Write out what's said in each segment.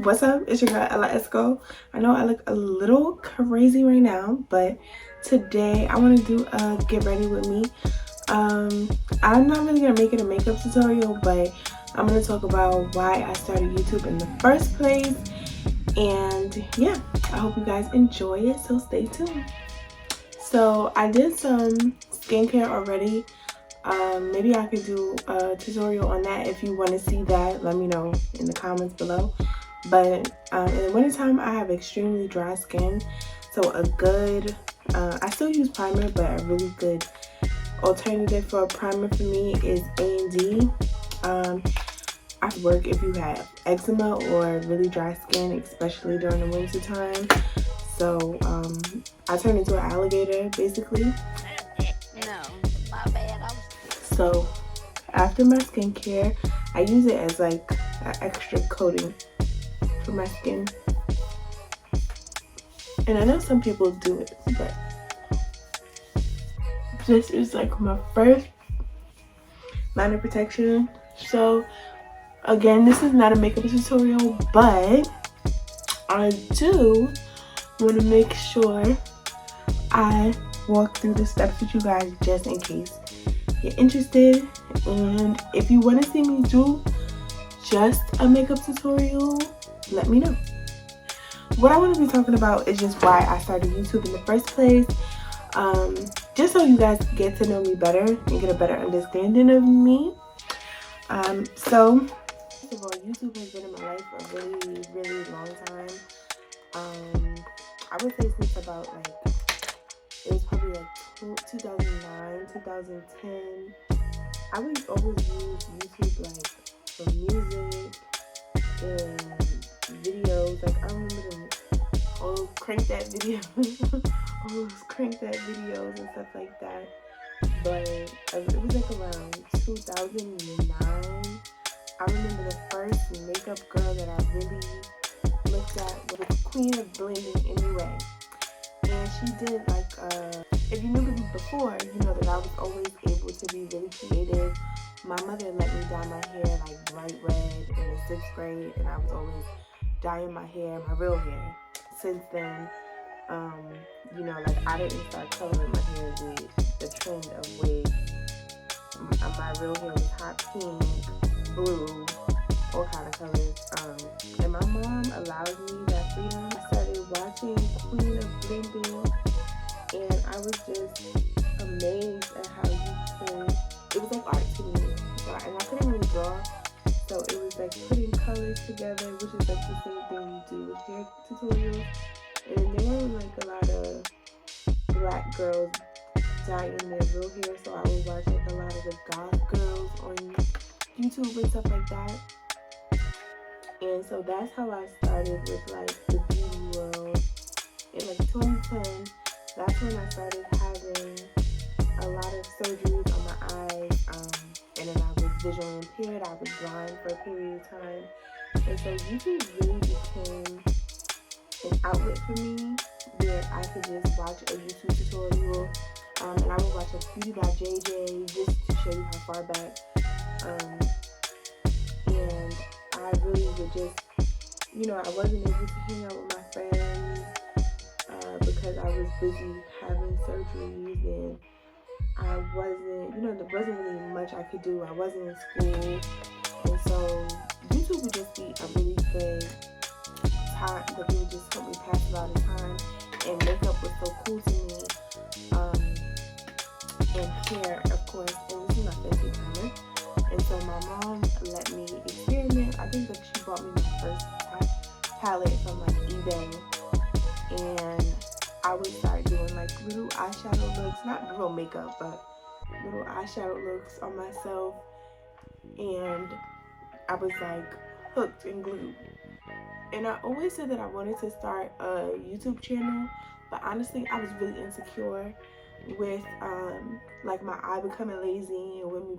What's up? It's your girl ellaesco. I know I look a little crazy right now, but today I want to do a get ready with me. I'm not really gonna make it a makeup tutorial, but I'm gonna talk about why I started YouTube in the first place. And yeah, I hope you guys enjoy it, so stay tuned. So I did some skincare already. Maybe I could do a tutorial on that. If you want to see that, let me know in the comments below. But in the wintertime, I have extremely dry skin, so a good, I still use primer, but a really good alternative for a primer for me is A&D. I work if you have eczema or really dry skin, especially during the winter time. So I turn into an alligator basically. No, my bad. So after my skincare, I use it as like an extra coating for my skin. And I know some people do it, but this is like my first line of protection. So again, this is not a makeup tutorial, but I do want to make sure I walk through the steps with you guys just in case you're interested. And if you want to see me do just a makeup tutorial, let me know. What I want to be talking about is just why I started YouTube in the first place. Just so you guys get to know me better and get a better understanding of me. So first of all, YouTube has been in my life a really long time. I would say since about like, it was probably like 2009, 2010. I would always use YouTube like for music and videos. Like I remember them old crank that video, all those crank that videos and stuff like that. But it was like around 2009. I remember the first makeup girl that I really looked at was Queen of Blending Anyway. And she did like, if you knew me before, you know that I was always able to be really creative. My mother let me dye my hair like bright red in the 6th grade, and I was always dyeing my hair, my real hair. Since then, you know, like I didn't start coloring my hair with the trend of wigs. My real hair was hot pink, blue, all kind of colors. And my mom allowed me that freedom. I started watching Queen of Blending, and I was just amazed at how you could, it was like art to me. So, and I couldn't really draw, so it was like putting colors together, which is like the same thing you do with hair tutorials. And there were like a lot of black girls dyeing their real hair, so I would watch like a lot of the goth girls on YouTube and stuff like that. And so that's how I started with like the beauty world. In like 2010, that's when I started having a lot of surgeries on my eyes, and then I was visually impaired. I was blind for a period of time, and so YouTube really became an outlet for me where I could just watch a YouTube tutorial, and I would watch a Beauty by JJ just to show you how far back, and I really would just, you know, I wasn't able to hang out with my friends because I was busy having surgeries, and I wasn't, you know, there wasn't really much I could do. I wasn't in school, and so YouTube would just be a really good time that it would just help me pass a lot of time. And makeup was so cool to me, and hair, of course. And this is my fancy timer. And so my mom let me experiment. I think that she bought me my first palette from like eBay, and I would start doing like little eyeshadow looks, not real makeup, but little eyeshadow looks on myself, and I was like hooked and glued. And I always said that I wanted to start a YouTube channel, but honestly I was really insecure with like my eye becoming lazy and with me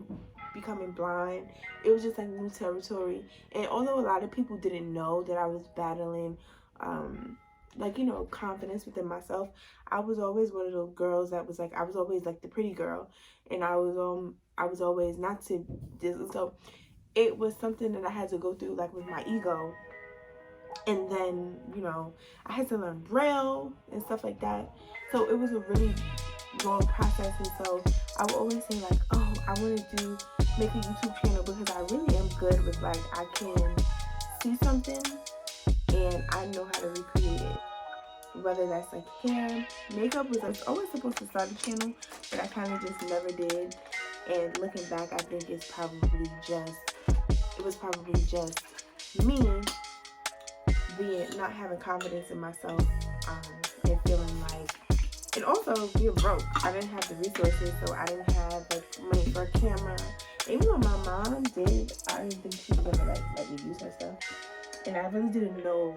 becoming blind. It was just like new territory. And although a lot of people didn't know that I was battling like, you know, confidence within myself, I was always one of those girls that was like, I was always like the pretty girl, and I was always not to, so it was something that I had to go through like with my ego. And then, you know, I had to learn Braille and stuff like that. So it was a really long process. And so I would always say like, oh, I want to make a YouTube channel because I really am good with like, I can see something and I know how to recreate it. Whether that's like hair, makeup was always supposed to start a channel, but I kind of just never did. And looking back, I think it was probably just me not having confidence in myself, and feeling like, and also being broke. I didn't have the resources, so I didn't have like money for a camera. Even though my mom did, I didn't think she was gonna like let me use her stuff. And I really didn't know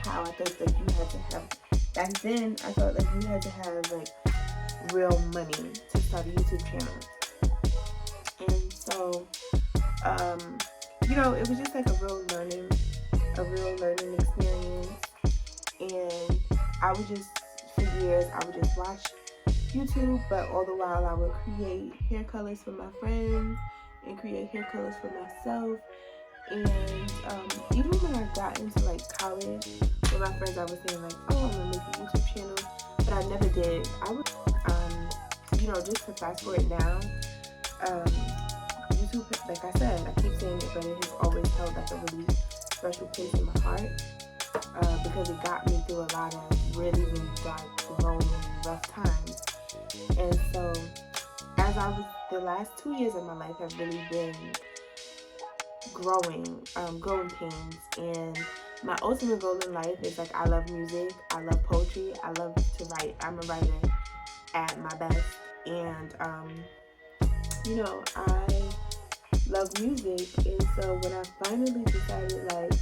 how. I thought like you had to have, back then I thought like you had to have like real money to start a YouTube channel. And so, you know, it was just like a real learning experience. And I would just, for years, I would just watch YouTube, but all the while I would create hair colors for my friends and create hair colors for myself. And even when I got into like college, with my friends, I was saying like, oh, I'm gonna make a YouTube channel, but I never did. I would, you know, just to fast forward now, YouTube, like I said, I keep saying it, but it has always held like a really special place in my heart, because it got me through a lot of really, really dark, lonely, rough times. And so, the last 2 years of my life have really been growing pains. And my ultimate goal in life is like, I love music, I love poetry, I love to write. I'm a writer at my best. And, you know, I love music. And so when I finally decided like,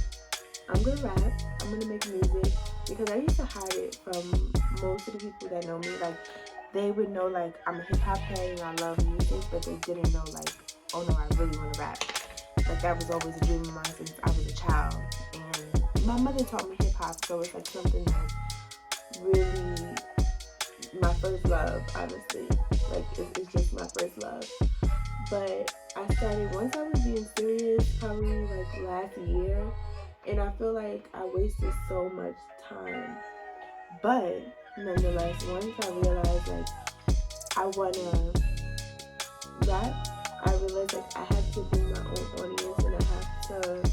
I'm gonna rap, I'm gonna make music, because I used to hide it from most of the people that know me. Like, they would know like I'm a hip-hop head and I love music, but they didn't know like, oh no, I really want to rap. Like, that was always a dream of mine since I was a child. And my mother taught me hip-hop, so it's like something that's really my first love, honestly. Like, it's just my first love. But I started, once I was being serious, probably like last year, and I feel like I wasted so much time. But nonetheless, once I realized like I wanna rap, I realized like I have to be my own audience, and I have to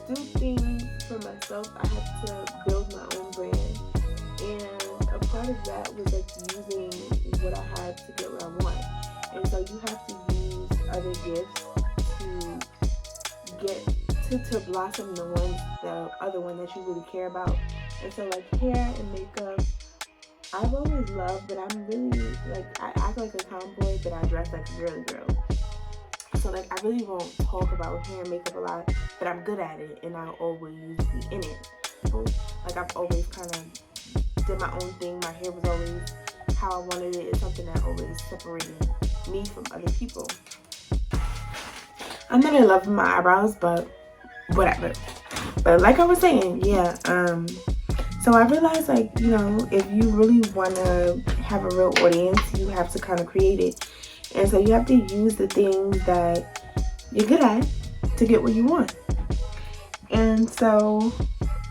do things for myself. I have to build my own brand, and a part of that was like using what I have to get what I want. And so you have to use other gifts to get to blossom the other one that you really care about. And so like hair and makeup, I've always loved, but I'm really like, I act like a tomboy, but I dress like a girly girl. So like, I really won't talk about hair and makeup a lot, but I'm good at it, and I'll always be in it. So, like, I've always kind of did my own thing. My hair was always how I wanted it. It's something that always separated me from other people. I'm not in love with my eyebrows, but whatever. But like I was saying, yeah, so I realized like, you know, if you really want to have a real audience, you have to kind of create it. And so you have to use the things that you're good at to get what you want. And so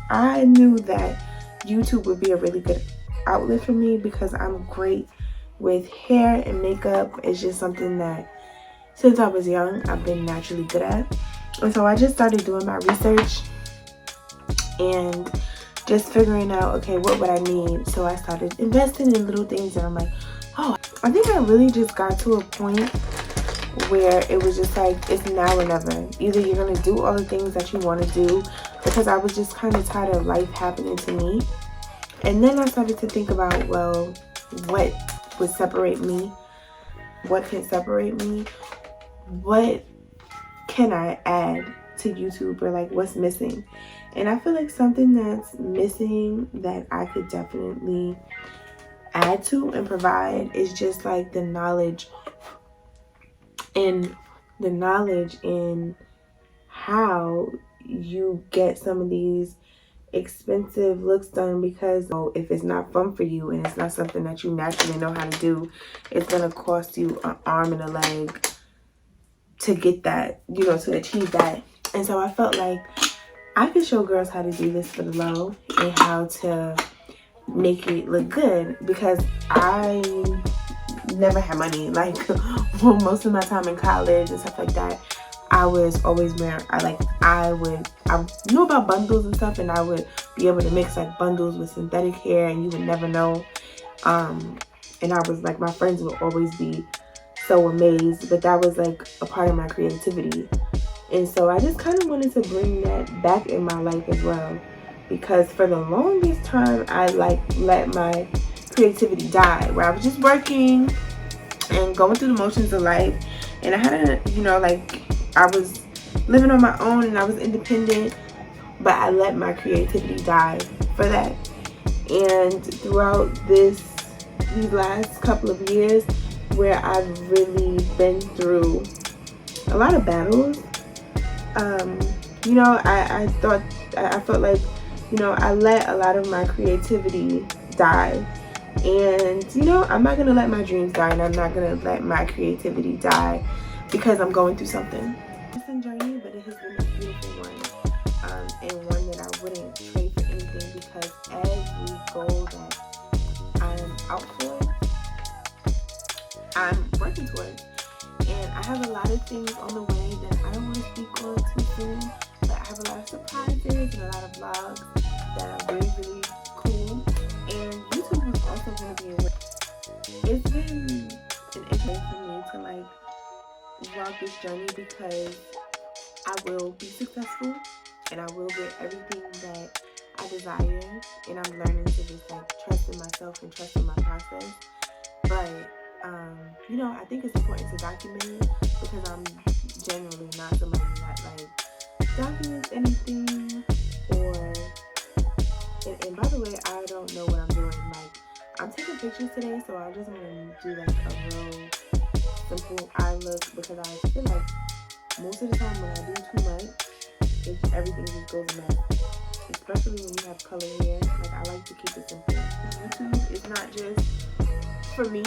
I knew that YouTube would be a really good outlet for me, because I'm great with hair and makeup. It's just something that since I was young, I've been naturally good at. And so I just started doing my research and just figuring out, okay, what would I need? So I started investing in little things, and I'm like, oh, I think I really just got to a point where it was just like, it's now or never. Either you're going to do all the things that you want to do, because I was just kind of tired of life happening to me. And then I started to think about, well, what would separate me? What can separate me? What can I add to YouTube, or like what's missing? And I feel like something that's missing that I could definitely add to and provide is just like the knowledge in how you get some of these expensive looks done, because if it's not fun for you and it's not something that you naturally know how to do, it's gonna cost you an arm and a leg to get that, you know, to achieve that. And so I felt like I can show girls how to do this for the low and how to make it look good, because I never had money. Like, well, most of my time in college and stuff like that, I was always wearing, I knew about bundles and stuff, and I would be able to mix like bundles with synthetic hair, and you would never know. And I was like, my friends would always be so amazed, but that was like a part of my creativity. And so I just kind of wanted to bring that back in my life as well, because for the longest time I like let my creativity die, where I was just working and going through the motions of life, and I had a, like, I was living on my own and I was independent, but I let my creativity die for that. And throughout these last couple of years, where I've really been through a lot of battles, I felt like, I let a lot of my creativity die. And, I'm not going to let my dreams die, and I'm not going to let my creativity die because I'm going through something. It's a journey, but it has been a beautiful one, and one that I wouldn't trade for anything, because every goal that I'm out for, I'm working towards. And I have a lot of things on the way that I don't want to speak on too soon, but I have a lot of surprises and a lot of vlogs that are really, really cool. And YouTube is also going to be a way. It's been an interest for me to like vlog this journey, because I will be successful and I will get everything that I desire, and I'm learning to just like trust in myself and trust in my process. But I think it's important to document it, because I'm generally not somebody that like documents anything, or and by the way, I don't know what I'm doing. Like, I'm taking pictures today, so I just want to do like a real simple eye look, because I feel like most of the time when I do too much, everything just goes a mess. Especially when you have color hair. Like, I like to keep it simple. YouTube is not just for me.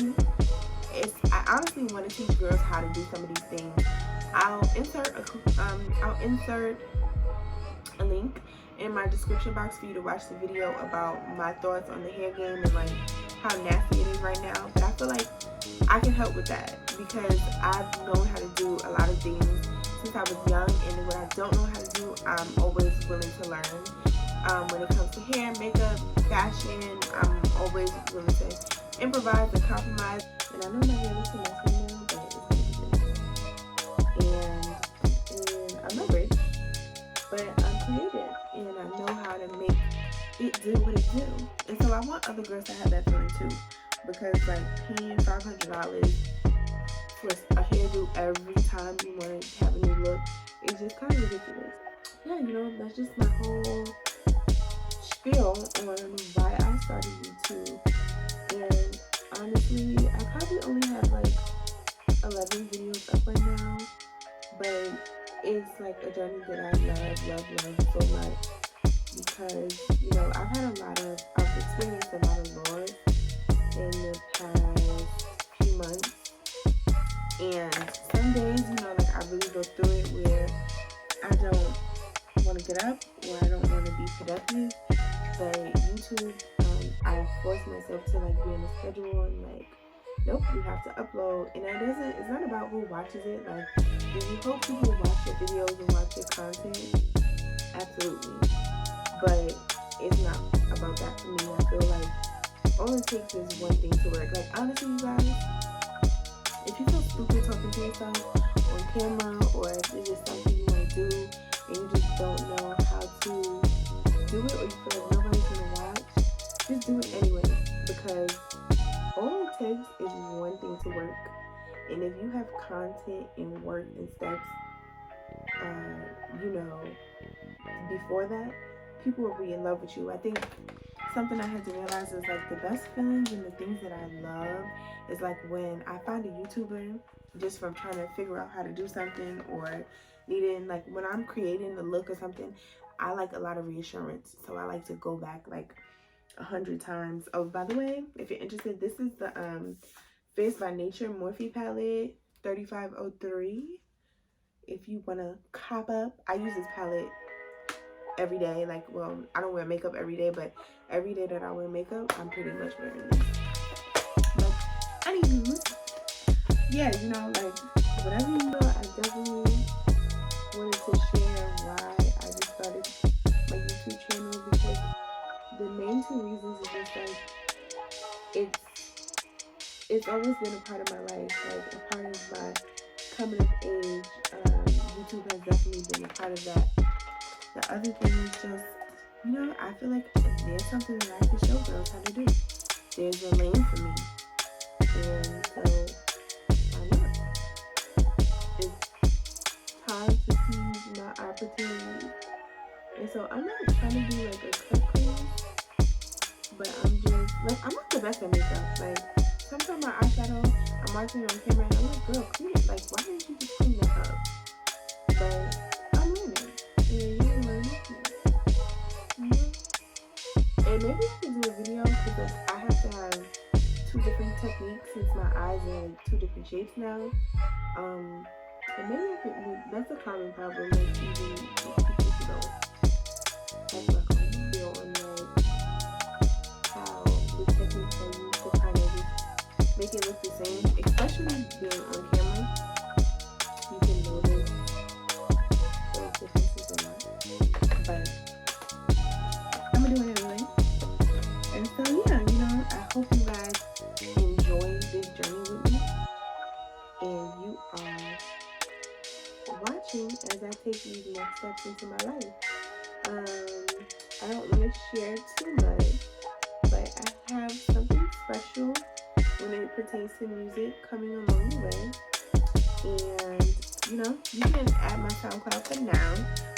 I honestly want to teach girls how to do some of these things. I'll insert a link in my description box for you to watch the video about my thoughts on the hair game and like how nasty it is right now. But I feel like I can help with that, because I've known how to do a lot of things since I was young, and what I don't know how to do, I'm always willing to learn. When it comes to hair, makeup, fashion, I'm always willing to improvise and compromise. And I know my hair looks a mess right now, but it's going to be good. And I'm not rich, but I'm creative, and I know how to make it do what it do. And so I want other girls to have that feeling too, because like paying $500 for a hairdo every time you want to have a new look is just kind of ridiculous. Yeah, that's just my whole spiel on why I started YouTube. And honestly, I probably only have like 11 videos up right now, but it's like a journey that I love so much, because I've experienced a lot of loss in the past few months, and some days, like, I really go through it where I don't want to get up, or I don't want to be productive. But YouTube, I force myself to like be on a schedule, and like, nope, you have to upload. And it's not about who watches it. Like, do you hope people watch your videos and watch your content? Absolutely. But it's not about that for me. I feel like all it takes is one thing to work. Like, honestly, you guys, if you feel stupid talking to yourself on camera, or if it's just something you want to do and you just don't know how to do it, or you feel like nobody's gonna watch, just do it anyway, because all it takes is one thing to work. And if you have content and work and steps, before that, people will be in love with you. I think something I had to realize is like the best feelings and the things that I love is like when I find a YouTuber just from trying to figure out how to do something, or needing, like, when I'm creating the look or something, I like a lot of reassurance. So I like to go back like 100 times. Oh, by the way, if you're interested, this is the Face by Nature Morphe palette 3503. If you want to cop up, I use this palette every day. Like, well, I don't wear makeup every day, but every day that I wear makeup, I'm pretty much wearing this. But anywho, yeah, you know, like whatever you know, I definitely wanted to share why I just started my YouTube channel, because the main two reasons is just like it's always been a part of my life, like a part of my coming of age. YouTube has definitely been a part of that. The other thing is just, you know, I feel like there's something that I can show girls how to do. There's a lane for me, and so why not? It's time to seize my opportunity. And so I'm not trying to be like a cut queen, but I'm just like, I'm not the best at makeup. Like sometimes my eyeshadow, I'm watching it on camera and I'm like, girl, clean it. Like, why didn't you just clean that up? But I'm learning. Yeah, you're learning too. And maybe I can do a video because I have to have 2 different techniques since my eyes are like 2 different shapes now. And maybe I could, that's a common problem, like even people who don't have glaucoma feel on like how the techniques are used to kind of just make it look the same, especially being on camera. You can notice those differences a lot. But I'm gonna do it anyway. And so yeah, you know, I hope you guys enjoy this journey with me, and you are watching as I take these next steps into my life. I don't want to share too much, but I have something special when it pertains to music coming along the way. And you know, you can add my SoundCloud for now.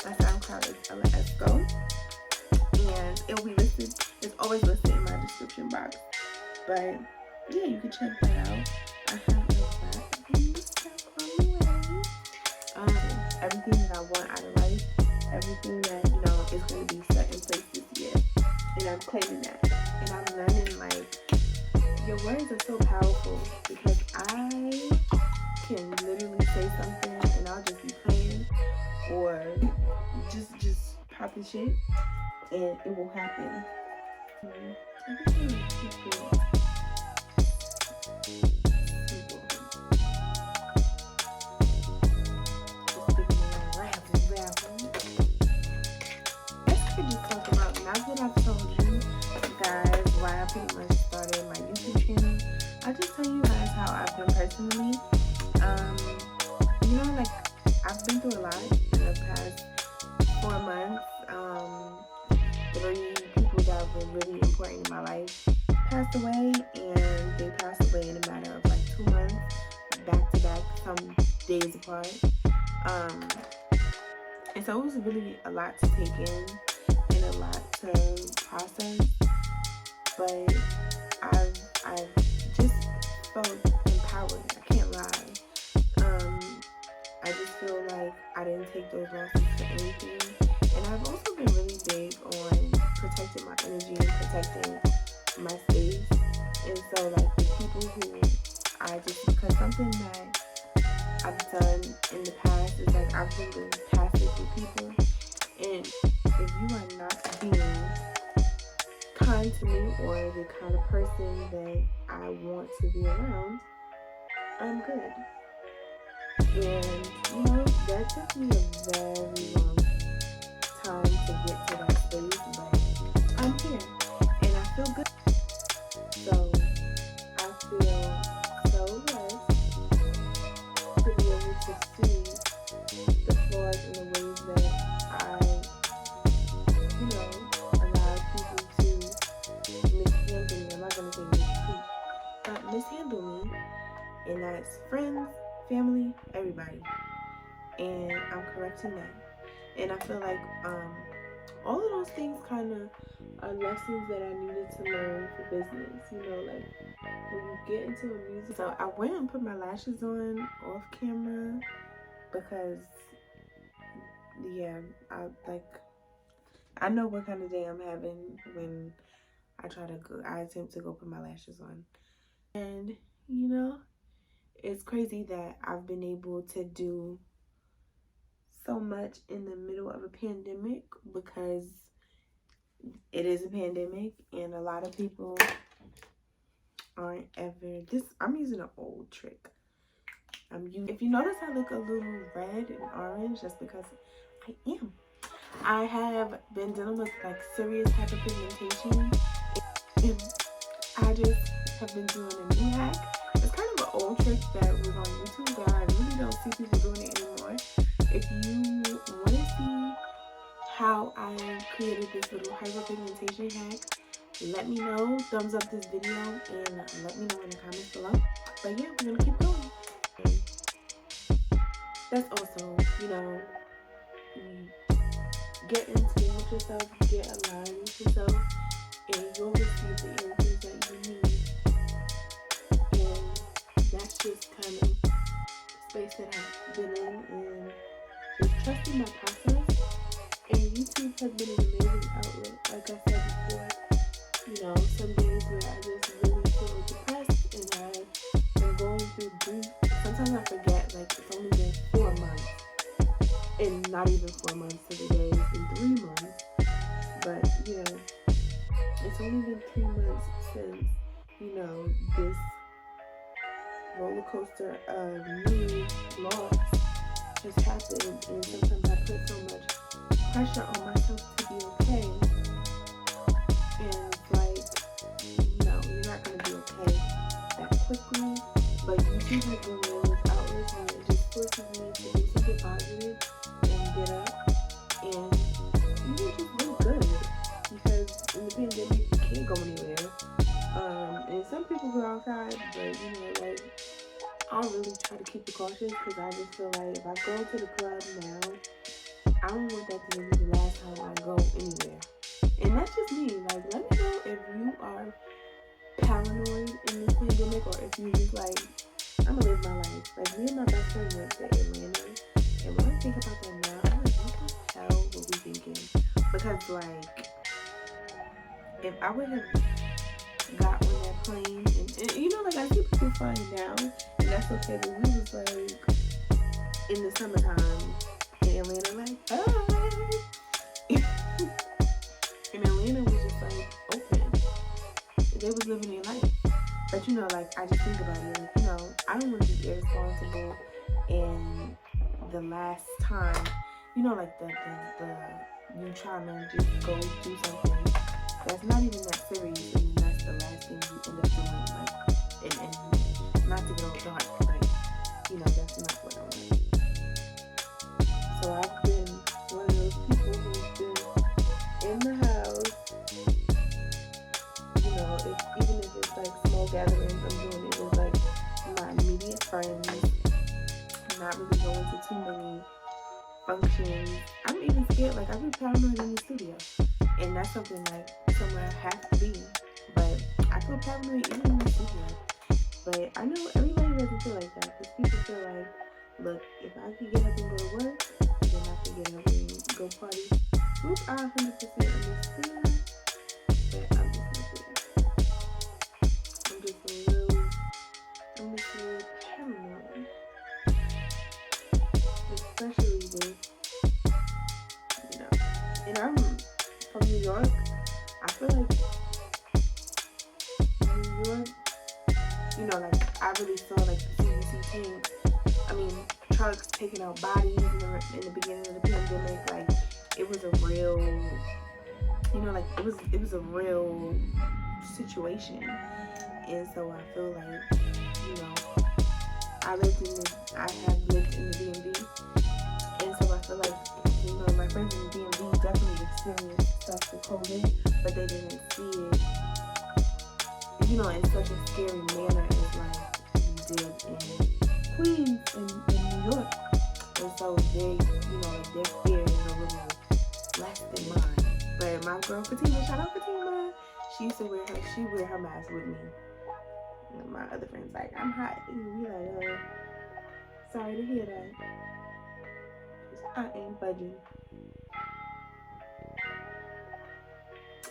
My SoundCloud is ellaesco, and it will be listed. It's always listed in my description box. But yeah, you can check that out. I have a lot of new stuff on the way. Everything that I want out of life, everything that, you know, is going to be set in place this year, and I'm claiming that. And I'm learning, like, your words are so powerful, because I can literally say something and I'll just be playing or just popping shit, and it will happen. I think I'm gonna keep it simple. Just thinking about rapping. Let's just talk about, now that I've told you guys why I pretty much started my YouTube channel, I'll just tell you guys how I've been personally. You know, like, I've been through a lot in the past 4 months. 3 people that were really important in my life passed away, and they passed away in a matter of like 2 months, back to back, some days apart. And so it was really a lot to take in and a lot to process. But I've just felt empowered. I can't lie. I just feel like I didn't take those losses for anything. And I've also been really big on protecting my energy and protecting my space. And so, like, the people who because something that I've done in the past is, like, I've been really passive with people. And if you are not being kind to me or the kind of person that I want to be around, I'm good. And, you know, that took me a very long time to get to that space, but I'm here, and I feel good. So I feel so blessed to be able to see the flaws in the ways that I, you know, allow people to mishandle me. I'm not going to say mistreat, but mishandle me, and that's friends, family, everybody. And I'm correcting that. And I feel like all of those things kind of are lessons that I needed to learn for business. You know, like when you get into a music. So I went and put my lashes on off camera because, yeah, I know what kind of day I'm having when I attempt to go put my lashes on. And, you know, it's crazy that I've been able to do so much in the middle of a pandemic, because it is a pandemic and a lot of people aren't ever I'm using an old trick. If you notice I look a little red and orange, that's because I am. I have been dealing with like serious hyperpigmentation, and I just have been doing a new hack. It's kind of an old trick that was on YouTube that I really don't see people doing it anymore. If you want to see how I created this little hyperpigmentation hack, let me know. Thumbs up this video and let me know in the comments below. But yeah, we're gonna keep going. That's also, you get in tune with yourself, get aligned with yourself, and you'll receive the answers that you need. And that's just kind of the space that I've been in, and just trusting my process. And YouTube has been an amazing outlet, like I said before. Some days where I just really feel depressed and I am going through grief. Sometimes I forget, like, it's only been 4 months. And not even 4 months to the day, it's been 3 months. But, it's only been 3 months since, this roller coaster of new loss just happened. And sometimes I put so much pressure on myself to be okay. And it's like, no, you're not going to be okay that quickly. But YouTube has been one of those outlets where it just forces me to do something positive and get up. And you just look good. Because in the pandemic, you can't go anywhere. And some people go outside, but I really try to keep it cautious, because I just feel like if I go to the club now, I don't want that to be the last time I go anywhere. And that's just me. Like, let me know if you are paranoid in this pandemic, or if you just like, I'm gonna live my life. Like, me and my best friend went to Atlanta, and when I think about that now, I'm like, what the hell were we thinking? Because, like, if I would have got on that plane, and like, I see people flying down, and that's okay, but we was like in the summertime in Atlanta, like, hi. And Atlanta was just like open. They was living their life. But like, I just think about it, like, I don't want to be irresponsible, and the last time, like the you trying to just go do something that's not even that serious, and that's the last thing you end up doing, like, and not to get all dark, but that's not what I want. So I've been one of those people who's been in the house, even if it's like small gatherings, I'm doing it with like my immediate friends. I'm not really going to too many functions. I'm even scared, like, I've been paranoid in the studio, and that's something like somewhere I have to be. But I feel paranoid even in the studio. But I know everybody doesn't feel like that, because people feel like, look, if I could get up and go to work, then I can get up and go party. Which I 100% understand, but I'm just not there. I'm just a little paranoid. Especially with, and I'm from New York. I feel like New York, like, I really saw like the CDC tanks. Trucks taking out bodies in the beginning of the pandemic. Like, it was a real, like, it was a real situation. And so I feel like, I have lived in the DMV, and so I feel like, my friends in the DMV definitely experienced stuff with COVID, but they didn't see it, in such a scary manner as like we did in Queens and in New York. And so they, their fear is a little less than mine. But my girl Fatima, shout out Fatima, she used to wear her mask with me. And my other friends like, I'm hot, and we like, sorry to hear that. I ain't budging.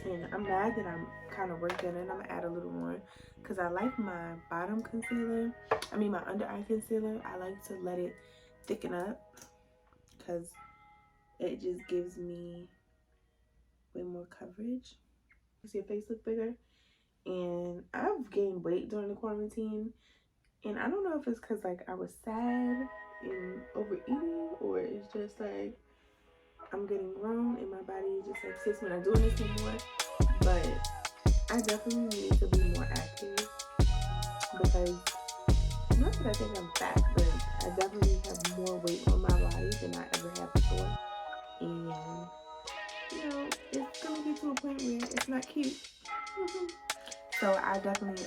And I'm mad that I'm kind of working, and I'm gonna add a little more, because I like my bottom concealer, my under eye concealer, I like to let it thicken up, because it just gives me way more coverage. You see your face look bigger. And I've gained weight during the quarantine, and I don't know if it's because like I was sad and overeating, or it's just like I'm getting grown and my body is just like, sis, we're not doing this anymore. But I definitely need to be more active, because not that I think I'm fat, but I definitely have more weight on my body than I ever had before. And it's gonna get to a point where it's not cute. So I just want to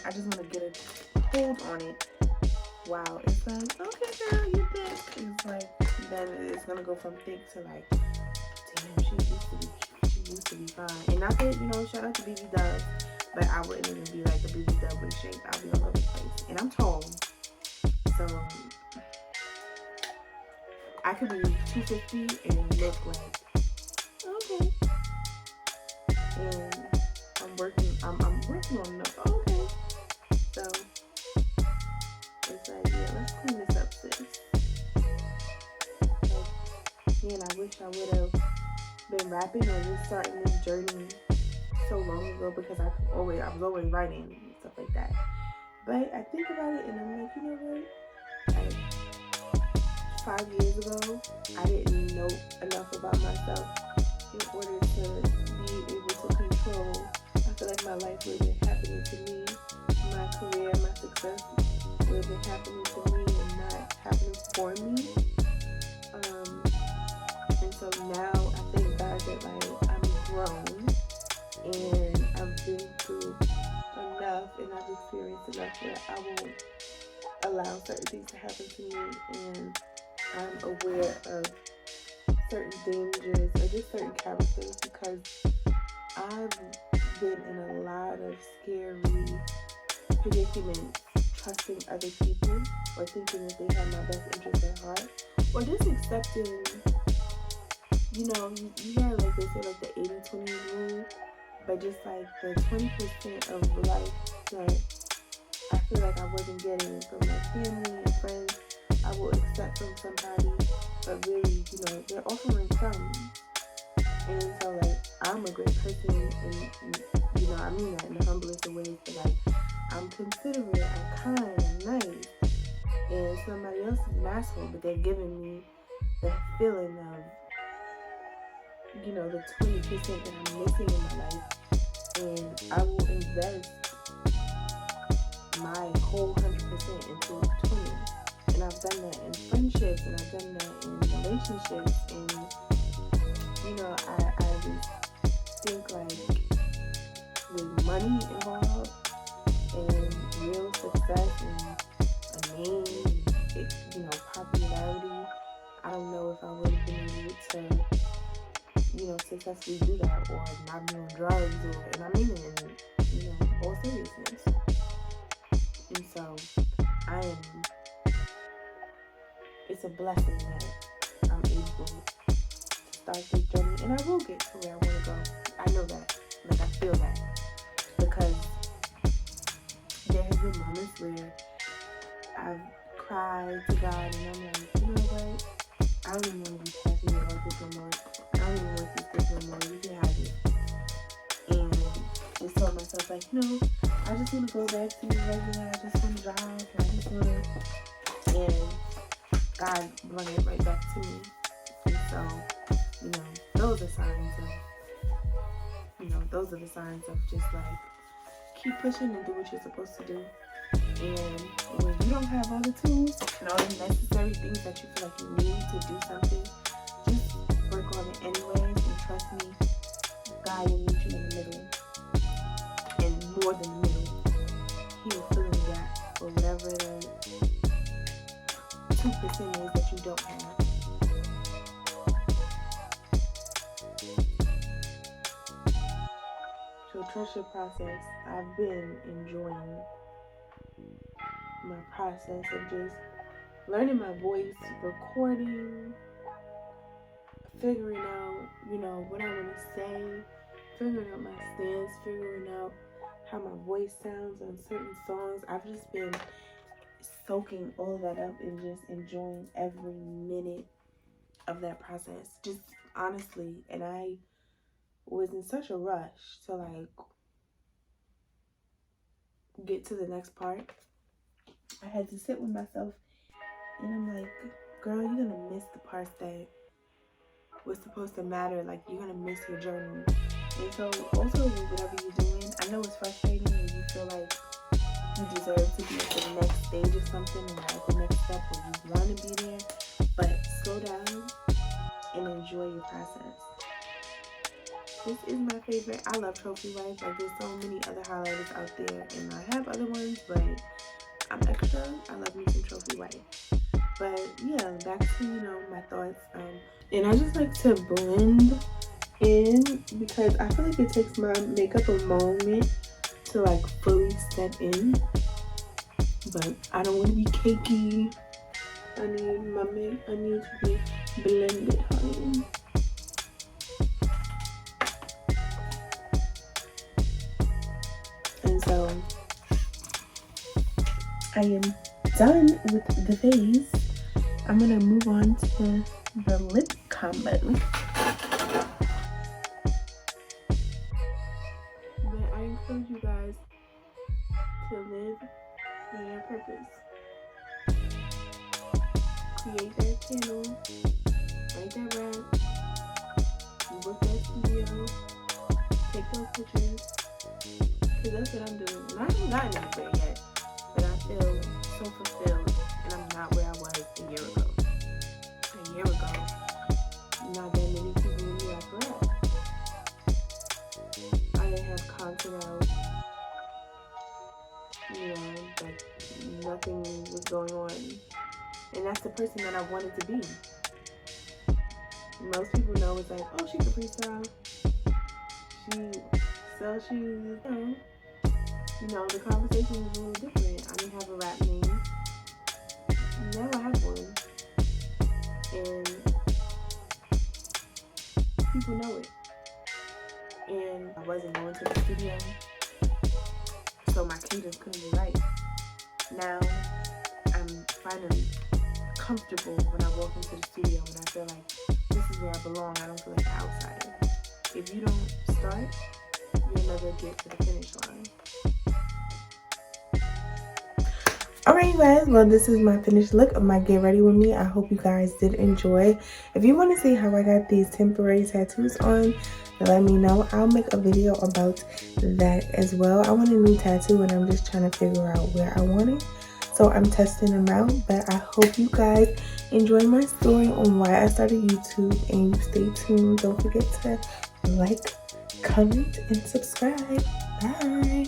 get a hold on it. Wow, it's like, okay girl, you thick. It's like, then it's gonna go from thick to like, damn, she used to be fine. And not that, shout out to BB Dubs, but I wouldn't even be like a BB Dub in shape. I'll be all over the place. And I'm tall. So I could be 250 and look like, okay. And I'm working on enough. Okay. So it's like, yeah, let's clean this up, sis. Like, man, I wish I would have been rapping or just starting this journey so long ago, because I was always writing and stuff like that. But I think about it and I'm like, you know what? Like 5 years ago, I didn't know enough about myself in order to be able to control. I feel like my life would have been happening to me, my career, my success would have been happening to me and not happening for me. And so now I thank God that like I'm grown and I've been through enough and I've experienced enough that I won't allow certain things to happen to me, and I'm aware of certain dangers or just certain characters, because I've been in a lot of scary predicaments, trusting other people or thinking that they have my best interest at heart, or just accepting, you hear like they say like the 80-20 rule, but just like the 20% of life that I feel like I wasn't getting from my family and friends, I will accept from somebody, but really, they're offering crumbs. And so like, I'm a great person, and I mean that in the humblest of ways, but like, I'm considerate, I'm kind, I'm nice, and somebody else is an asshole, but they're giving me the feeling of, the 20% that I'm missing in my life, and I will invest my whole 100% into 20. And I've done that in friendships, and I've done that in relationships, and I just think like with money involved and real success and a name and popularity, I don't know if I would have been able to successfully do that, or not be on drugs, and I mean it in all seriousness. And so it's a blessing that I'm able to start this journey, and I will get to where I want to go. I know that, like I feel that, because there have been moments where I've cried to God, and I'm like, you know what? I don't even want to be passionate about this no more. I don't even want to see this no more. You can have it. And just told myself, like, I just want to go back to the regular. I just want to drive. I just want to. And God brought it right back to me. And so, those are signs of, those are the signs of just like, keep pushing and do what you're supposed to do. And when you don't have all the tools and all the necessary things that you feel like you need to do something, just work on it anyways, and trust me, God will meet you in the middle. And more than the middle, He will fill in the gap for whatever the 2% is that you don't have. So trust your process. I've been enjoying my process of just learning my voice, recording, figuring out, what I want to say, figuring out my stance, figuring out how my voice sounds on certain songs. I've just been soaking all of that up and just enjoying every minute of that process, just honestly. And I was in such a rush to like get to the next part. I had to sit with myself and I'm like, girl, you're gonna miss the parts that was supposed to matter. Like, you're gonna miss your journey. And so also with whatever you're doing, I know it's frustrating when you feel like you deserve to be at the next stage of something or at the next step where you want to be there, but slow down and enjoy your process. This is my favorite. I love Trophy Wife. Like, there's so many other highlighters out there, and I have other ones, but I'm extra. I love me some Trophy Wife. But yeah, back to, you know, my thoughts. And I just like to blend in because I feel like it takes my makeup a moment to like fully set in. But I don't want to be cakey. I need to be blended, honey. And so I am done with the face. I'm gonna move on to the lip combo. But I encourage you guys to live in your purpose. Create that channel, write that rap, book that studio, take those pictures. Cause that's what I'm doing. And I haven't gotten anywhere yet, but I feel so fulfilled, and I'm not where I was a year ago. A year ago, not that many people knew I could rap. I didn't have content out. You know, like nothing was going on. And that's the person that I wanted to be. Most people know it's like, oh, she can freestyle. She sells shoes. You know, the conversation was a little different. I didn't have a rap name. Now I have one. And people know it. And I wasn't going to the studio, so my cadence couldn't be right. Now I'm finally comfortable when I walk into the studio and I feel like this is where I belong. I don't feel like an outsider. If you don't start, you'll never get to the finish line. Alright, you guys, well, this is my finished look of my Get Ready With Me. I hope you guys did enjoy. If you want to see how I got these temporary tattoos on, let me know. I'll make a video about that as well. I want a new tattoo and I'm just trying to figure out where I want it. So I'm testing them out, but I hope you guys enjoy my story on why I started YouTube, and you stay tuned. Don't forget to like, comment, and subscribe. Bye.